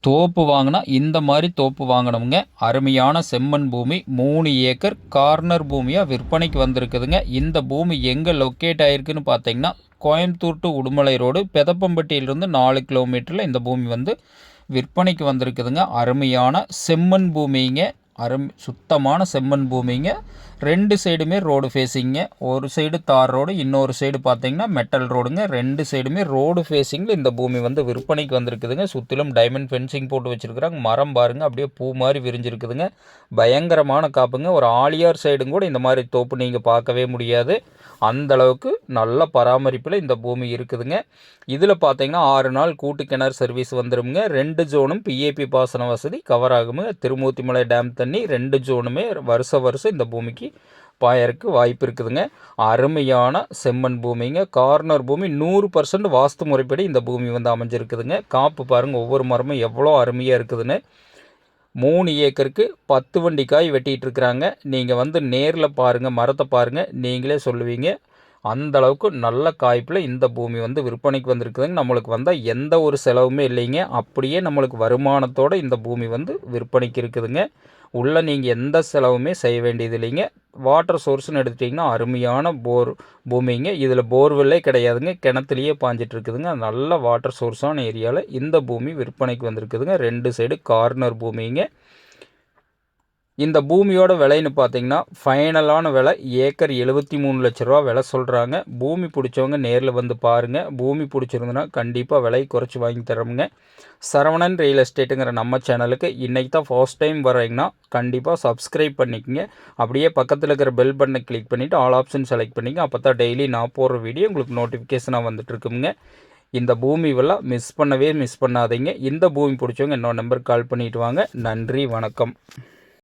தோப்பு வாங்கினா இந்த மாதிரி தோப்பு வாங்கணுங்க. அருமையான செம்மண் பூமி 3 ஏக்கர் கார்னர் பூமியாக விற்பனைக்கு வந்திருக்குதுங்க. இந்த பூமி எங்கே லொக்கேட் ஆகிருக்குன்னு பார்த்தீங்கன்னா, கோயம்புத்தூர் டு உடுமலை ரோடு பெதப்பம்பட்டியிலிருந்து 4 கிலோமீட்டரில் இந்த பூமி வந்து விற்பனைக்கு வந்திருக்குதுங்க. அருமையான செம்மண் பூமிங்க. சுத்தமான செம்மண் பூமிங்க. 2 சைடுமே ரோடு ஃபேஸிங்க. ஒரு சைடு தார் ரோடு, இன்னொரு சைடு பார்த்தீங்கன்னா மெட்டல் ரோடுங்க. 2 சைடுமே ரோடு ஃபேஸிங்கில் இந்த பூமி வந்து விற்பனைக்கு வந்திருக்குதுங்க. சுற்றிலும் டைமண்ட் ஃபென்சிங் போட்டு வச்சுருக்குறாங்க. மரம் பாருங்கள், அப்படியே பூ மாதிரி விரிஞ்சிருக்குதுங்க. பயங்கரமான காப்புங்க. ஒரு ஆலியார் சைடும் கூட இந்த மாதிரி தோப்பு நீங்கள் பார்க்கவே முடியாது. அந்தளவுக்கு நல்ல பராமரிப்பில் இந்த பூமி இருக்குதுங்க. இதில் பார்த்தீங்கன்னா 6 நாள் கூட்டு கிணறு சர்வீஸ் வந்துடுங்க. 2 ஜோனும் பிஏபி பாசன வசதி கவர் ஆகுங்க. திருமூர்த்திமலை டேம் தண்ணி 2 ஜோனுமே வருஷம் இந்த பூமிக்கு பாயறக்கு வாய்ப்பு இருக்குதுங்க. அருமையான செம்மண் பூமிங்க. கார்னர் பூமி 100% வாஸ்து முறைப்படி இந்த பூமி வந்து அமைஞ்சிருக்குதுங்க. காப்பு பாருங்கள், ஒவ்வொரு மரமும் எவ்வளோ அருமையாக இருக்குதுன்னு. 3 ஏக்கருக்கு 10 வண்டி காய் வெட்டிகிட்டு இருக்கிறாங்க. நீங்கள் வந்து நேரில் பாருங்கள், மரத்தை பாருங்கள், நீங்களே சொல்லுவீங்க. அந்த அளவுக்கு நல்ல காய்ப்பில் இந்த பூமி வந்து விற்பனைக்கு வந்திருக்குதுங்க. நம்மளுக்கு வந்தால் எந்த ஒரு செலவுமே இல்லைங்க. அப்படியே நம்மளுக்கு வருமானத்தோடு இந்த பூமி வந்து விற்பனைக்கு இருக்குதுங்க. உள்ளே நீங்கள் எந்த செலவுமே செய்ய வேண்டியது இல்லைங்க. வாட்டர் சோர்ஸ்னு எடுத்துட்டிங்கன்னா அருமையான பூமிங்க. இதில் போர்வெல்லே கிடையாதுங்க, கிணத்துலேயே பாஞ்சிட்டு இருக்குதுங்க. நல்ல வாட்டர் சோர்ஸான ஏரியாவில் இந்த பூமி விற்பனைக்கு வந்திருக்குதுங்க. 2 சைடு கார்னர் பூமிங்க. இந்த பூமியோட விலைன்னு பார்த்தீங்கன்னா ஃபைனலான விலை ஏக்கர் 73 லட்ச ரூபா விலை சொல்கிறாங்க. பூமி பிடிச்சவங்க நேரில் வந்து பாருங்கள். பூமி பிடிச்சிருந்துன்னா கண்டிப்பாக விலை குறைச்சி வாங்கி தரோமுங்க. சரவணன் ரியல் எஸ்டேட்டுங்கிற நம்ம சேனலுக்கு இன்றைக்கி தான் ஃபர்ஸ்ட் டைம் வரீங்கன்னா கண்டிப்பாக சப்ஸ்கிரைப் பண்ணிக்கங்க. அப்படியே பக்கத்தில் இருக்கிற பெல் பட்டனை கிளிக் பண்ணிவிட்டு ஆல் ஆப்ஷன் செலக்ட் பண்ணிங்க. அப்போ தான் டெய்லி நான் போடுற வீடியோ உங்களுக்கு நோட்டிஃபிகேஷனாக வந்துட்டுருக்குங்க. இந்த பூமி எல்லாம் மிஸ் பண்ணாதீங்க. இந்த பூமி பிடிச்சவங்க இன்னொரு நம்பருக்கு கால் பண்ணிவிட்டு வாங்க. நன்றி, வணக்கம்.